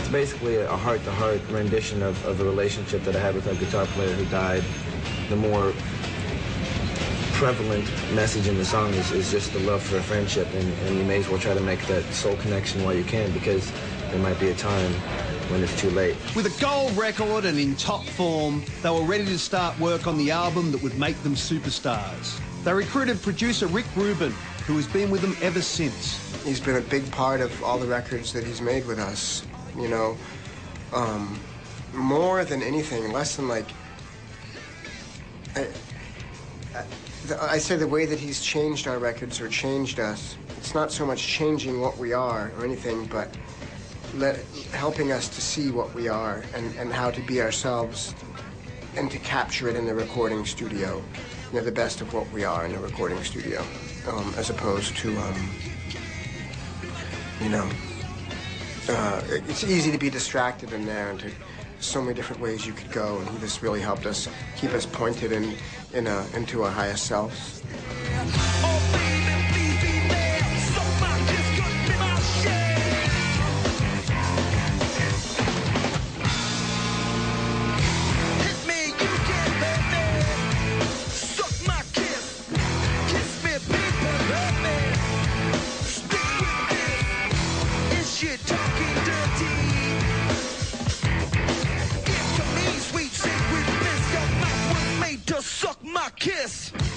It's basically a heart-to-heart rendition of a relationship that I had with a guitar player who died. The more prevalent message in the song is just the love for a friendship, and you may as well try to make that soul connection while you can, because there might be a time when it's too late. With a gold record and in top form, they were ready to start work on the album that would make them superstars. They recruited producer Rick Rubin, who has been with them ever since. He's been a big part of all the records that he's made with us, you know. More than anything, less than like... I say the way that he's changed our records or changed us, it's not so much changing what we are or anything, but helping us to see what we are and how to be ourselves and to capture it in the recording studio, you know, the best of what we are in the recording studio, as opposed to, you know, it's easy to be distracted in there, and to so many different ways you could go, and he just really helped us keep us pointed into our highest selves.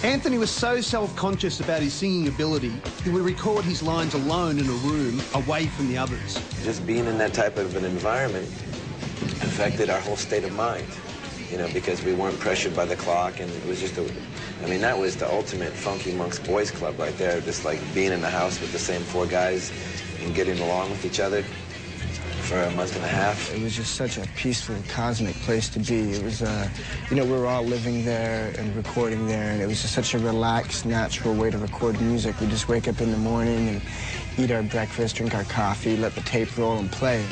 Anthony was so self-conscious about his singing ability, he would record his lines alone in a room, away from the others. Just being in that type of an environment affected our whole state of mind, you know, because we weren't pressured by the clock, and it was just I mean, that was the ultimate Funky Monks boys club right there, just like being in the house with the same four guys and getting along with each other for a month and a half. It was just such a peaceful, cosmic place to be. It was, you know, we were all living there and recording there, and it was just such a relaxed, natural way to record music. We just wake up in the morning and eat our breakfast, drink our coffee, let the tape roll and play.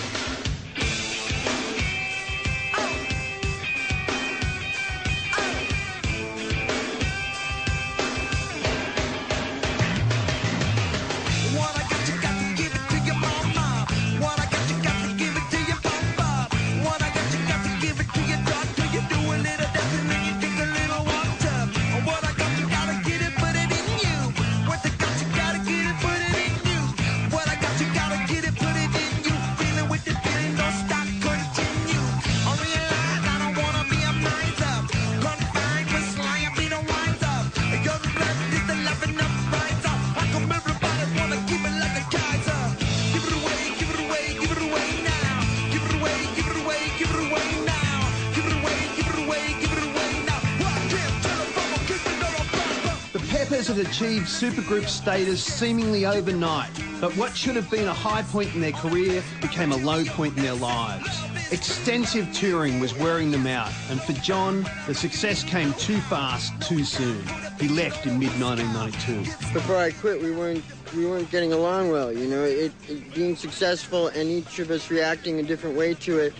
Had achieved supergroup status seemingly overnight, but what should have been a high point in their career became a low point in their lives. Extensive touring was wearing them out, and for John, the success came too fast, too soon. He left in mid-1992. Before I quit, we weren't getting along well, you know. It being successful and each of us reacting a different way to it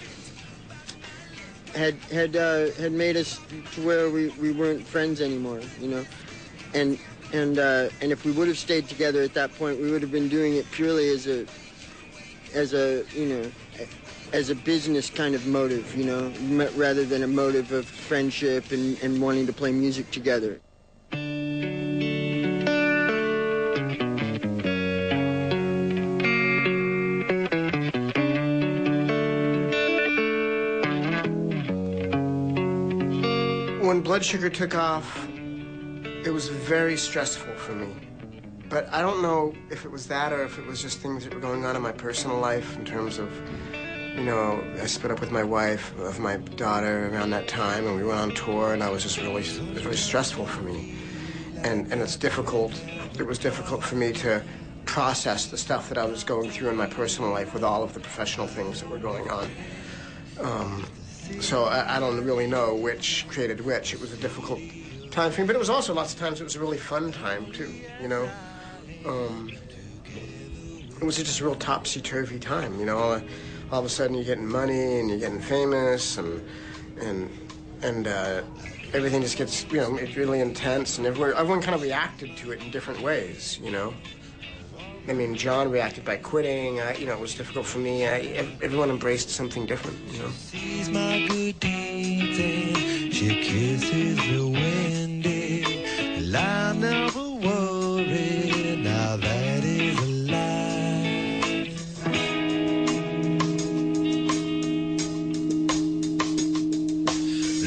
had made us to where we weren't friends anymore, you know. And if we would have stayed together at that point, we would have been doing it purely as a business kind of motive, you know, rather than a motive of friendship and wanting to play music together. When Blood Sugar took off, it was very stressful for me. But I don't know if it was that or if it was just things that were going on in my personal life in terms of, you know, I split up with my wife, of my daughter around that time, and we went on tour, and it was really stressful for me. And it's difficult, it was difficult for me to process the stuff that I was going through in my personal life with all of the professional things that were going on. So I don't really know which created which. It was a difficult time for me, but it was also lots of times it was a really fun time too, you know. It was just a real topsy-turvy time, you know. All of a sudden you're getting money and you're getting famous, and everything just gets, you know, it's really intense, and everyone kind of reacted to it in different ways, you know. I mean, John reacted by quitting. You know, it was difficult for me. Everyone embraced something different, you know. She's my good deed, and she kisses the wind. And I never worry, now that is a lie.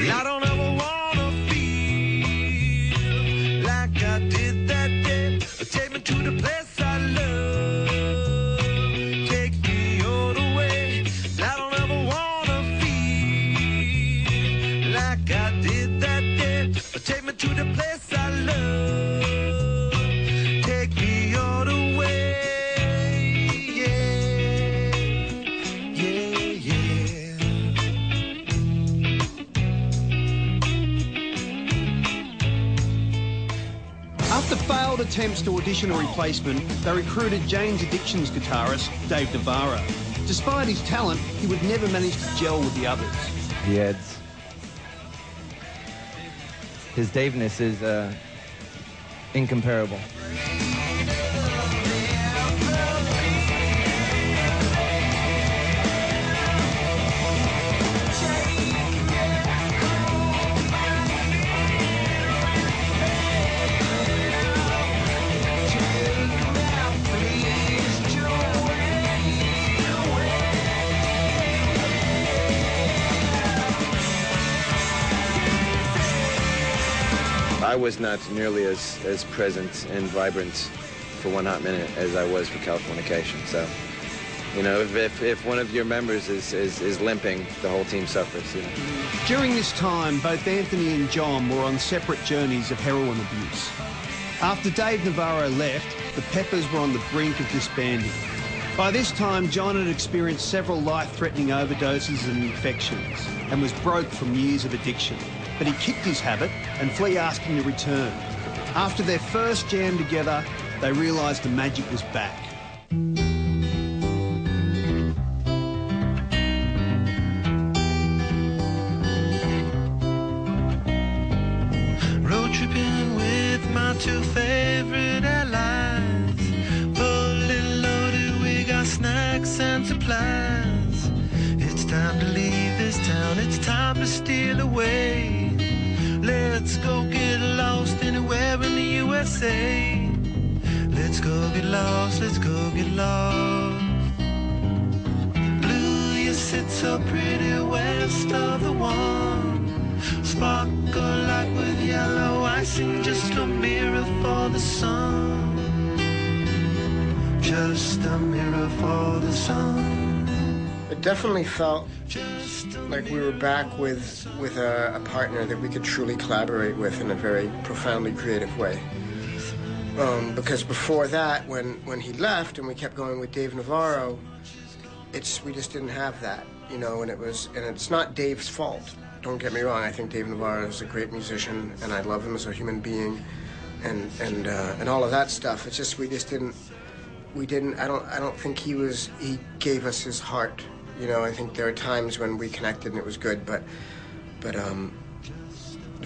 I don't ever wanna feel like I did that day. Take me to the place I love. Take me all the way. I don't ever wanna feel like I did that day. Take me to the place I love. Take me all the way. Yeah, yeah, yeah. After failed attempts to audition a replacement, they recruited Jane's Addiction's guitarist, Dave Navarro. Despite his talent, he would never manage to gel with the others. His Daveness is incomparable. I was not nearly as present and vibrant for One Hot Minute as I was for Californication. So, you know, if one of your members is limping, the whole team suffers. You know? During this time, both Anthony and John were on separate journeys of heroin abuse. After Dave Navarro left, the Peppers were on the brink of disbanding. By this time, John had experienced several life-threatening overdoses and infections and was broke from years of addiction. But he kicked his habit and Flea asked him to return. After their first jam together, they realised the magic was back. Road tripping with my two favorite airlines. Fully loaded, we got snacks and supplies. It's time to leave this town, it's time to steal away. Let's go get lost anywhere in the USA. Let's go get lost, let's go get lost. Blue, you sit so pretty west of the one. Sparkle like with yellow icing, just a mirror for the sun. Just a mirror for the sun. It definitely felt like we were back with a partner that we could truly collaborate with in a very profoundly creative way. Because before that, when he left and we kept going with Dave Navarro, we just didn't have that, you know. And it's not Dave's fault. Don't get me wrong. I think Dave Navarro is a great musician, and I love him as a human being, and all of that stuff. It's just we didn't. I don't think he gave us his heart. You know, I think there are times when we connected and it was good, but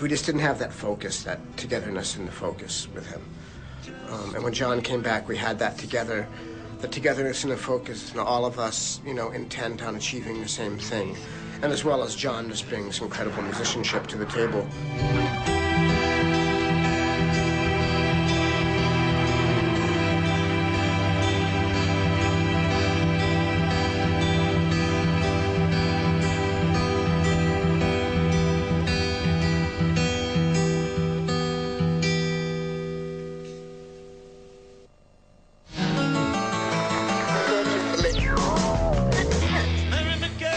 we just didn't have that focus, that togetherness and the focus with him. And when John came back, we had that together, the togetherness and the focus, and all of us, you know, intent on achieving the same thing. And as well as John just brings incredible musicianship to the table.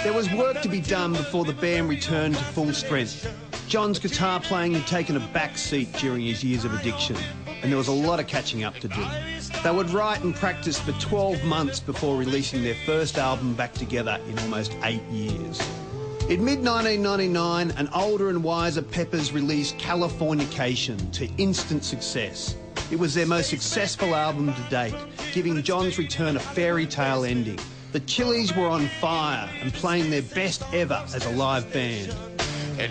There was work to be done before the band returned to full strength. John's guitar playing had taken a back seat during his years of addiction, and there was a lot of catching up to do. They would write and practice for 12 months before releasing their first album back together in almost 8 years. In mid-1999, an older and wiser Peppers released Californication to instant success. It was their most successful album to date, giving John's return a fairy tale ending. The Chili's were on fire and playing their best ever as a live band. And